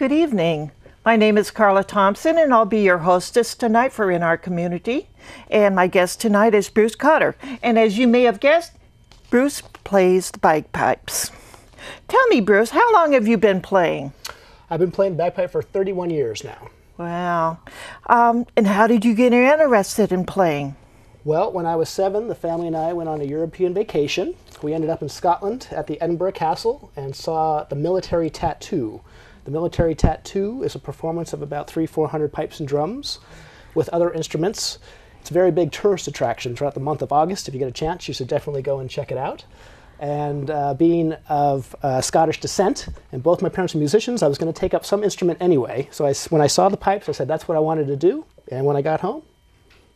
Good evening. My name is Carla Thompson, and I'll be your hostess tonight for In Our Community. And my guest tonight is Bruce Cotter. And as you may have guessed, Bruce plays the bagpipes. Tell me, Bruce, how long have you been playing? I've been playing bagpipe for 31 years now. Wow. And how did you get interested in playing? Well, when I was 7, the family and I went on a European vacation. We ended up in Scotland at the Edinburgh Castle and saw the military tattoo. The military tattoo is a performance of about 300-400 pipes and drums with other instruments. It's a very big tourist attraction throughout the month of August. If you get a chance, you should definitely go and check it out. And being of Scottish descent, and both my parents are musicians, I was going to take up some instrument anyway. So when I saw the pipes, I said that's what I wanted to do. And when I got home,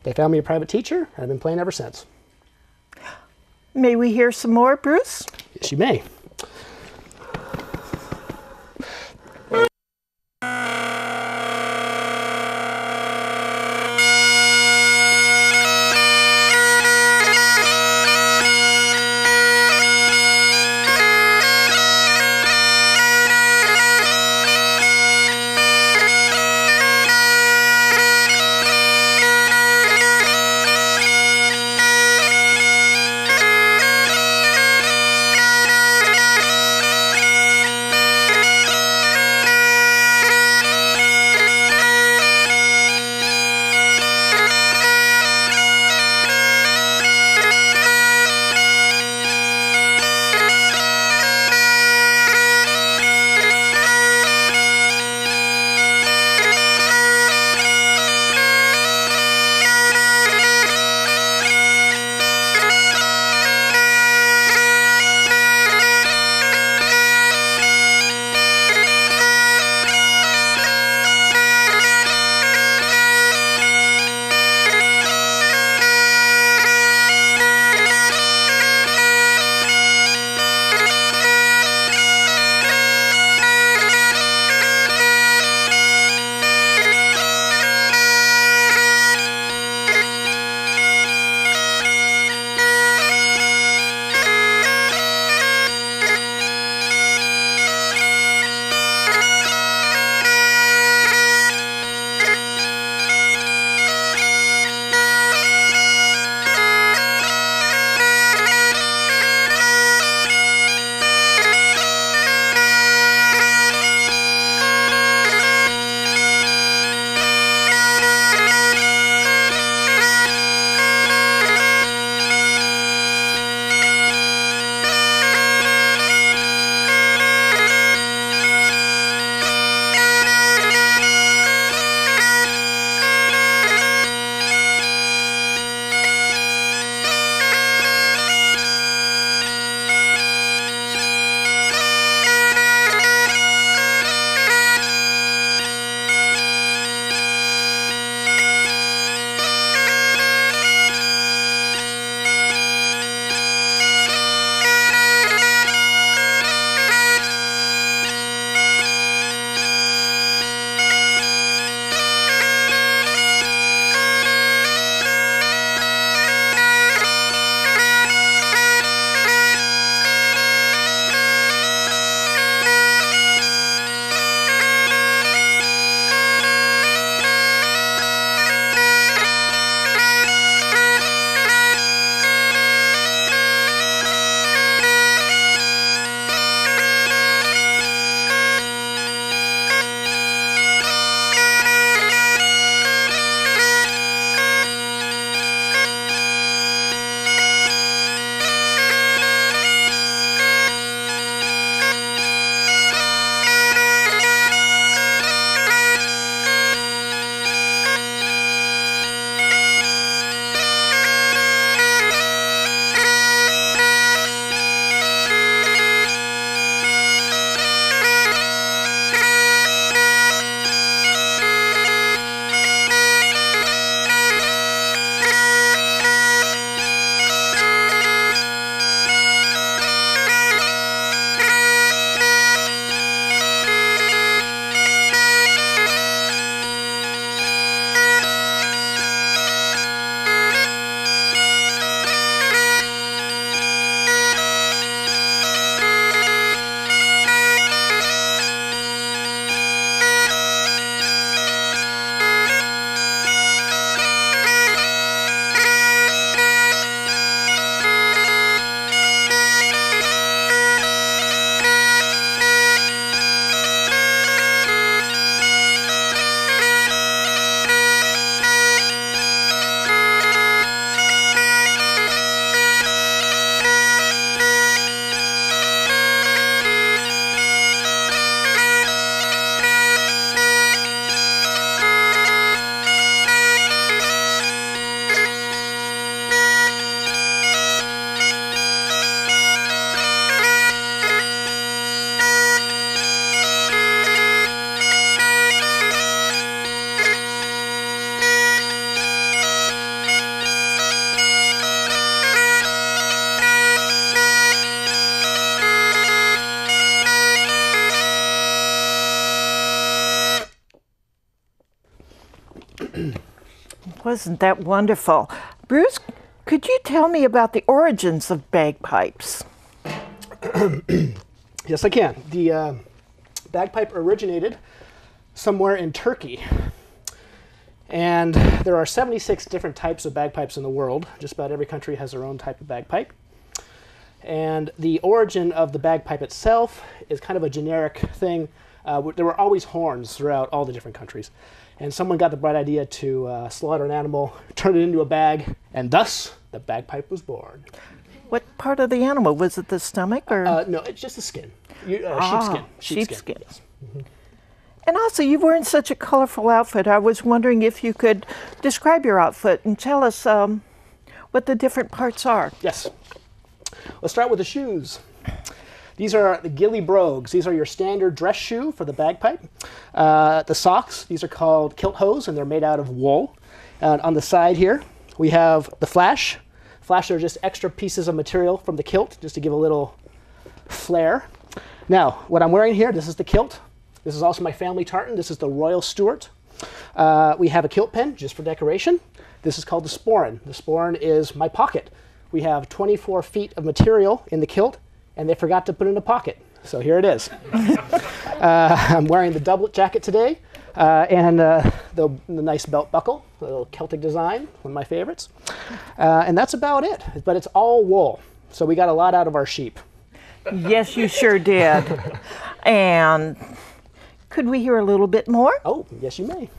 they found me a private teacher, and I've been playing ever since. May we hear some more, Bruce? Yes, you may. Wasn't that wonderful? Bruce, could you tell me about the origins of bagpipes? Yes, I can. The bagpipe originated somewhere in Turkey. And there are 76 different types of bagpipes in the world. Just about every country has their own type of bagpipe. And the origin of the bagpipe itself is kind of a generic thing. There were always horns throughout all the different countries. And someone got the bright idea to slaughter an animal, turn it into a bag, and thus the bagpipe was born. What part of the animal? Was it the stomach or? No, it's just the skin. Sheepskin. Sheepskin. Yes. Mm-hmm. And also, you're wearing such a colorful outfit. I was wondering if you could describe your outfit and tell us what the different parts are. Yes. Let's start with the shoes. These are the ghillie brogues. These are your standard dress shoe for the bagpipe. The socks, these are called kilt hose, and they're made out of wool. And on the side here, we have the flash. Flash are just extra pieces of material from the kilt, just to give a little flair. Now, what I'm wearing here, this is the kilt. This is also my family tartan. This is the Royal Stuart. We have a kilt pen, just for decoration. This is called the sporran. The sporran is my pocket. We have 24 feet of material in the kilt, and they forgot to put in a pocket. So here it is. I'm wearing the doublet jacket today, and the nice belt buckle, a little Celtic design, one of my favorites. And that's about it, but it's all wool. So we got a lot out of our sheep. Yes, you sure did. And could we hear a little bit more? Oh, yes, you may.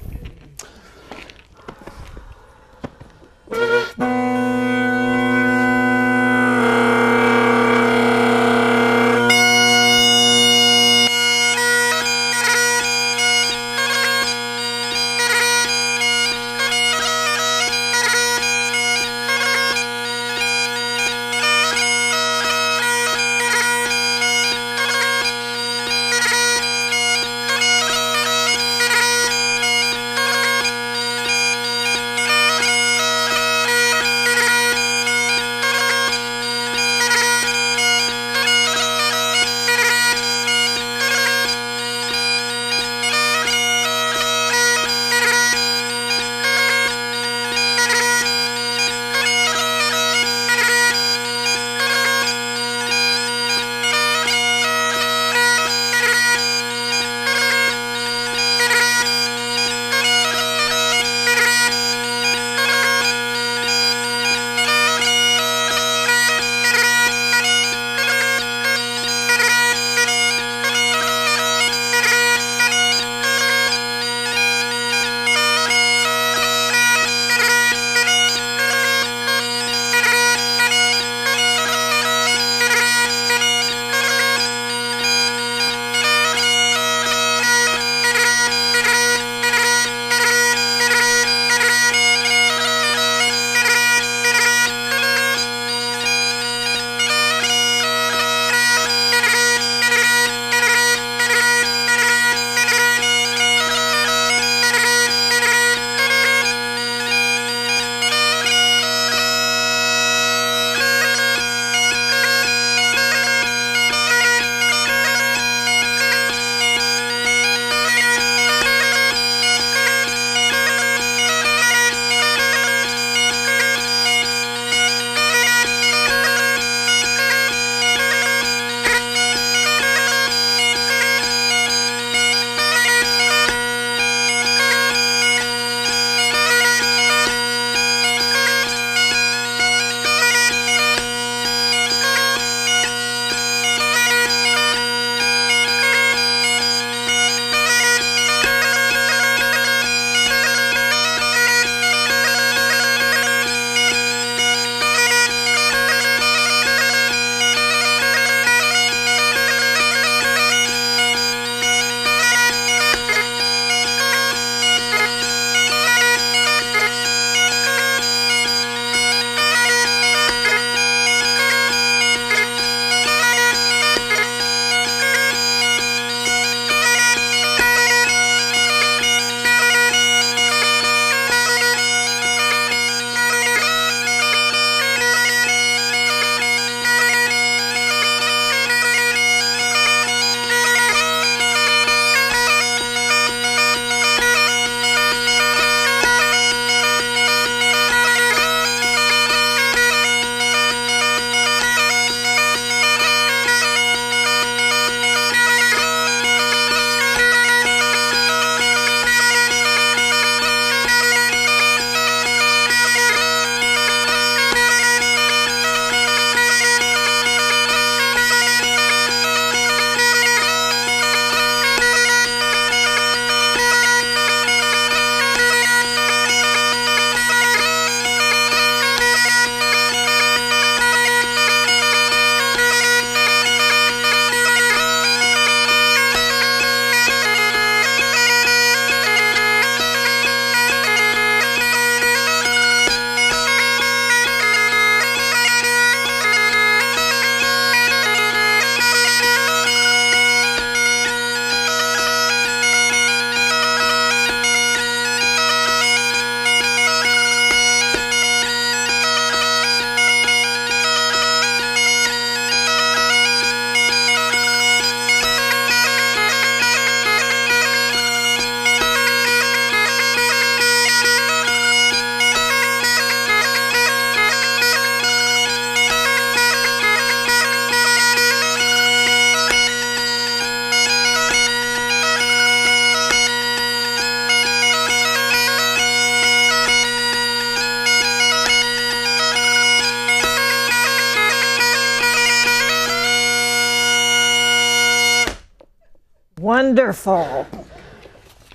Wonderful.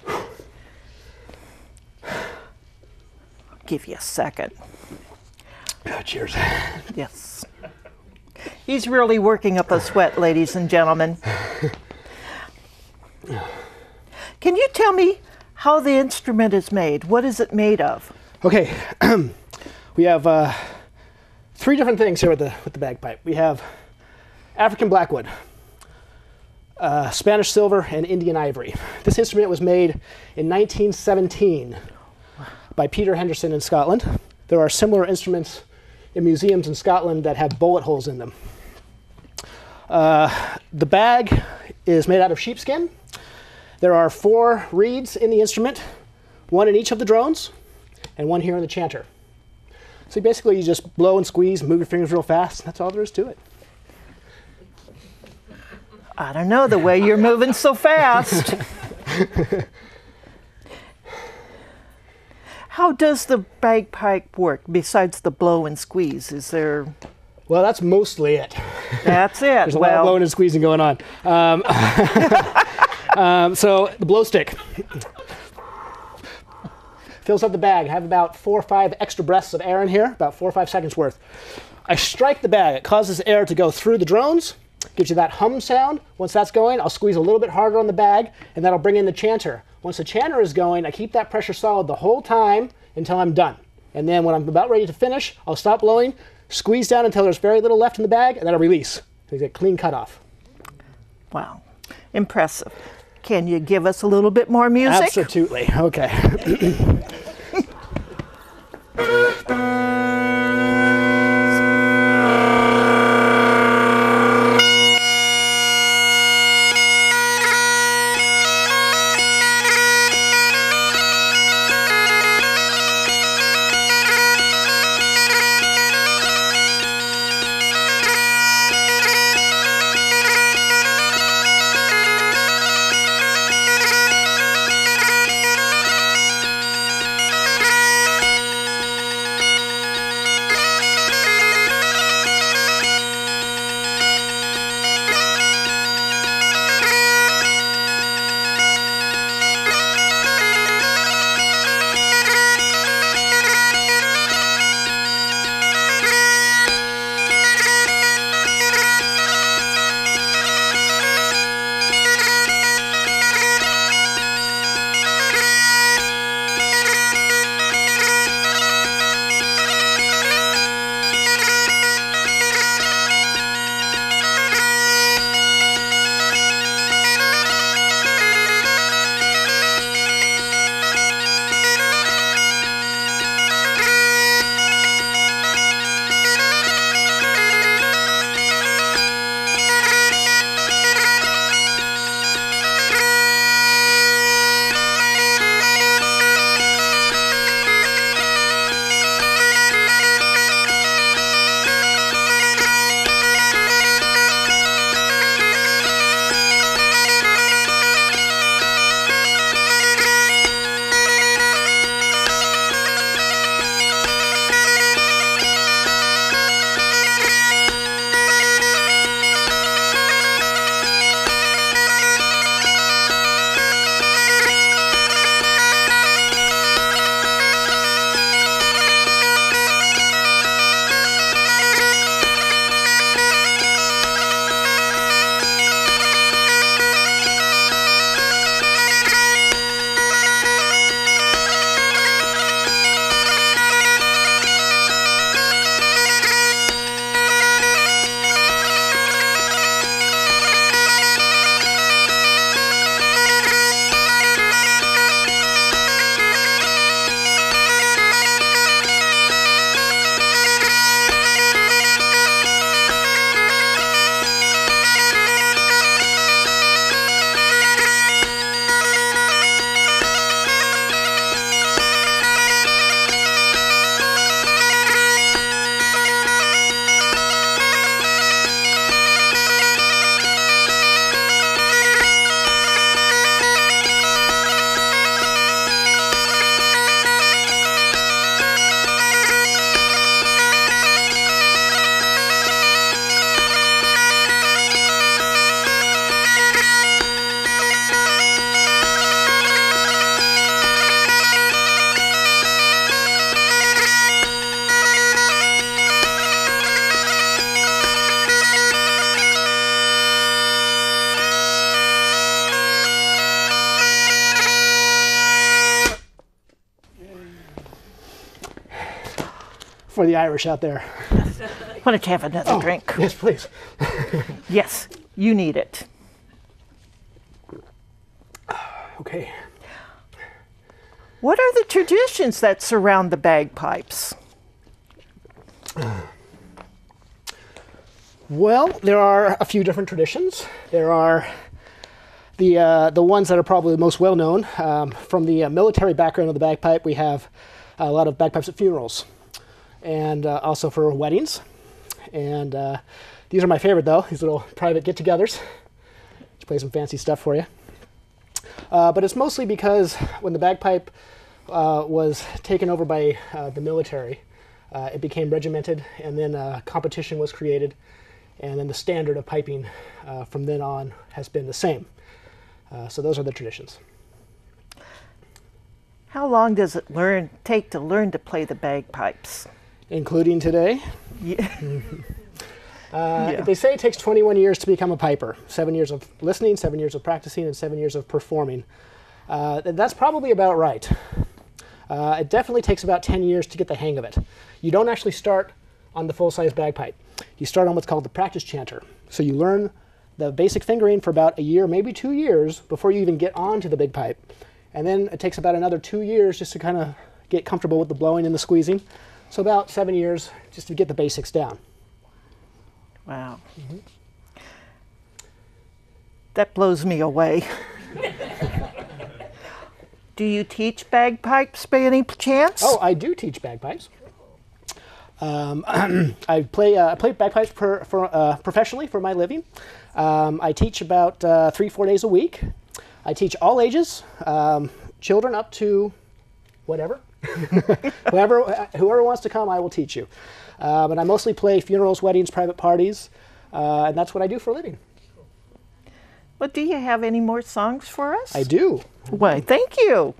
I'll give you a second. Oh, cheers. Yes. He's really working up a sweat, ladies and gentlemen. Can you tell me how the instrument is made? What is it made of? Okay, we have 3 different things here with the bagpipe. We have African blackwood, Spanish silver, and Indian ivory. This instrument was made in 1917 by Peter Henderson in Scotland. There are similar instruments in museums in Scotland that have bullet holes in them. The bag is made out of sheepskin. There are 4 reeds in the instrument, 1 in each of the drones, and 1 here in the chanter. So basically you just blow and squeeze, move your fingers real fast, and that's all there is to it. I don't know, the way you're moving so fast. How does the bagpipe work besides the blow and squeeze? Is there... Well, that's mostly it. That's it. There's a lot of blowing and squeezing going on. So the blow stick fills up the bag. I have about 4 or 5 extra breaths of air in here, about 4 or 5 seconds worth. I strike the bag. It causes air to go through the drones, gives you that hum sound. Once that's going, I'll squeeze a little bit harder on the bag, and that'll bring in the chanter. Once the chanter is going, I keep that pressure solid the whole time until I'm done. And then when I'm about ready to finish, I'll stop blowing, squeeze down until there's very little left in the bag, and then I'll release. So you get a clean cutoff. Wow, impressive. Can you give us a little bit more music? Absolutely. Okay. for the Irish out there. Why don't you have another drink? Yes, please. Yes, you need it. Okay. What are the traditions that surround the bagpipes? Well, there are a few different traditions. There are the ones that are probably the most well known. From the military background of the bagpipe, we have a lot of bagpipes at funerals, and also for weddings. And these are my favorite, though. These little private get-togethers. Let's play some fancy stuff for you. But it's mostly because when the bagpipe was taken over by the military, it became regimented, and then competition was created, and then the standard of piping from then on has been the same. So those are the traditions. How long does it take to learn to play the bagpipes? Including today? Yeah. They say it takes 21 years to become a piper. 7 years of listening, 7 years of practicing, and 7 years of performing. That's probably about right. It definitely takes about 10 years to get the hang of it. You don't actually start on the full-size bagpipe. You start on what's called the practice chanter. So you learn the basic fingering for about a year, maybe 2 years, before you even get onto the big pipe. And then it takes about another 2 years just to kind of get comfortable with the blowing and the squeezing. So about 7 years just to get the basics down. Wow. Mm-hmm. That blows me away. Do you teach bagpipes by any chance? Oh, I do teach bagpipes. I play bagpipes professionally for my living. I teach about 3-4 days a week. I teach all ages, children up to whatever. Whoever wants to come, I will teach you. But I mostly play funerals, weddings, private parties, and that's what I do for a living. Well, do you have any more songs for us? I do. Why, thank you.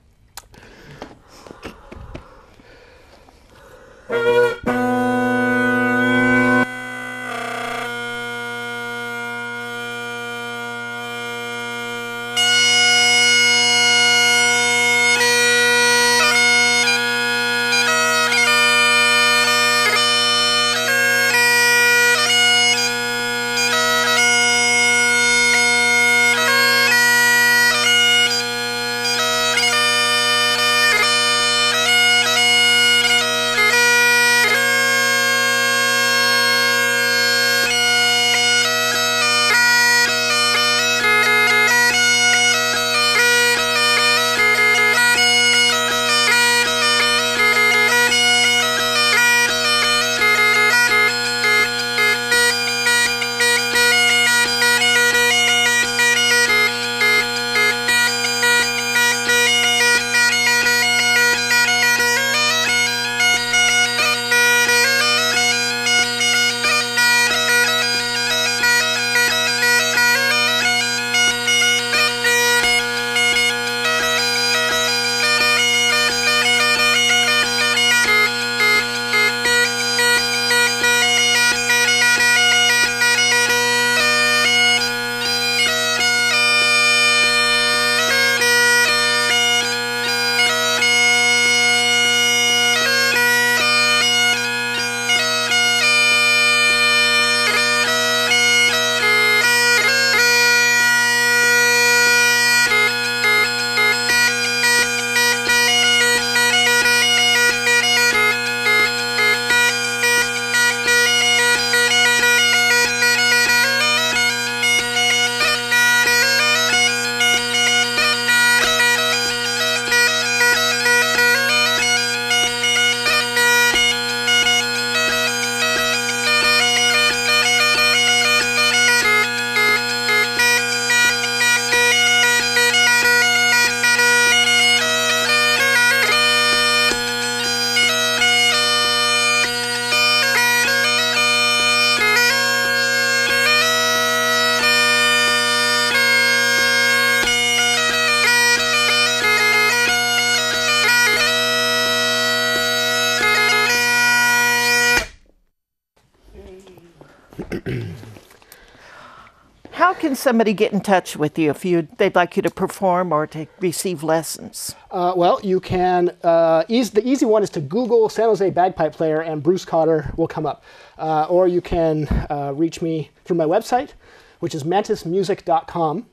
How can somebody get in touch with you if they'd like you to perform or to receive lessons? Well, you can, the easy one is to Google San Jose bagpipe player and Bruce Cotter will come up. Or you can reach me through my website, which is mantismusic.com.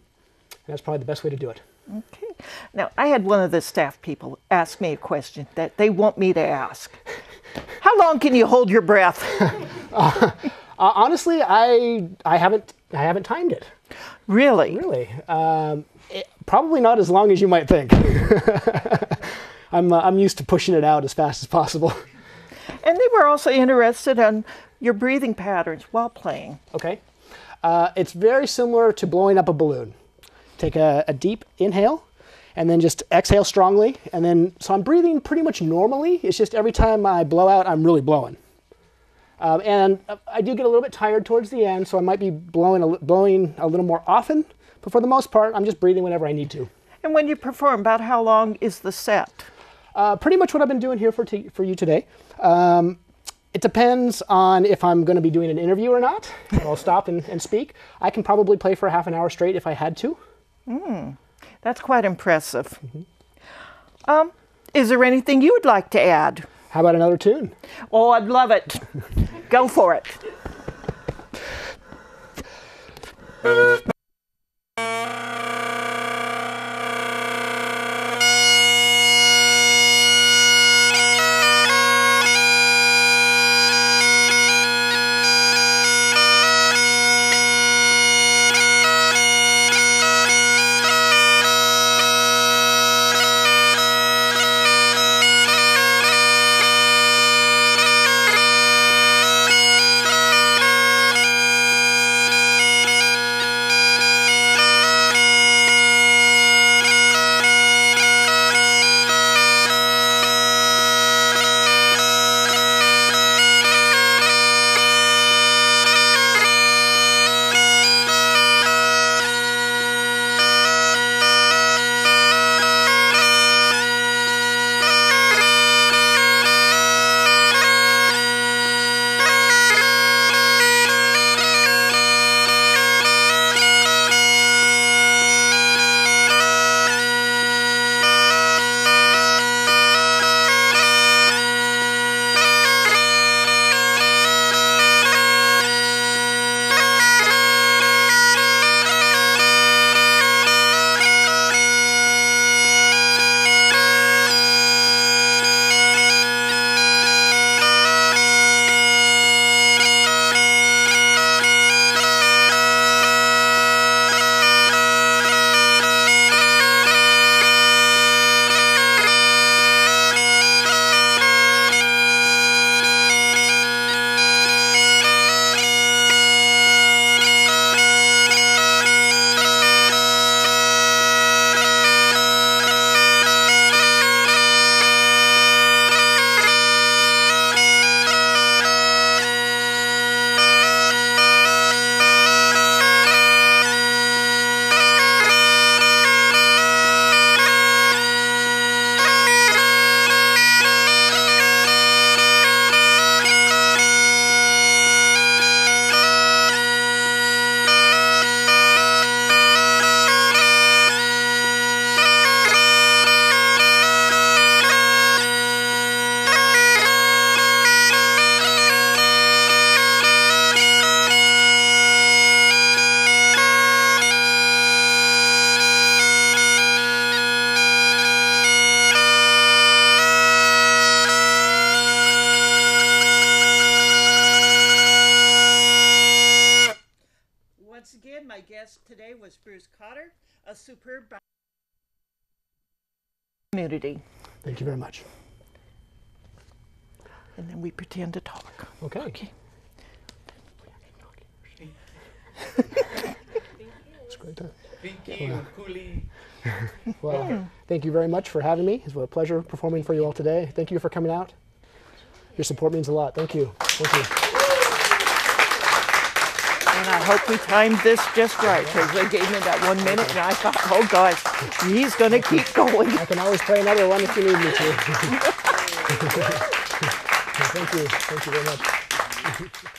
That's probably the best way to do it. Okay. Now, I had one of the staff people ask me a question that they want me to ask. How long can you hold your breath? Honestly, I haven't timed it. Really? Really. Probably not as long as you might think. I'm used to pushing it out as fast as possible. And they were also interested in your breathing patterns while playing. Okay. It's very similar to blowing up a balloon. Take a deep inhale and then just exhale strongly. And then, so I'm breathing pretty much normally. It's just every time I blow out, I'm really blowing. And I do get a little bit tired towards the end, so I might be blowing a little more often. But for the most part, I'm just breathing whenever I need to. And when you perform, about how long is the set? Pretty much what I've been doing here for you today. It depends on if I'm going to be doing an interview or not. I'll stop and speak. I can probably play for half an hour straight if I had to. That's quite impressive. Mm-hmm. Is there anything you would like to add? How about another tune? Oh, I'd love it. Go for it. My guest today was Bruce Cotter, a superb community. Thank you very much. And then we pretend to talk. Okay. Okay. It's a great time. Thank you, Cooley. Well, thank you very much for having me. It's a pleasure performing for you all today. Thank you for coming out. Your support means a lot. Thank you. Thank you. And I hope we timed this just right, because they gave me that 1 minute, and I thought, oh gosh, he's going to keep going. I can always play another one if you need me to. Thank you. Thank you very much.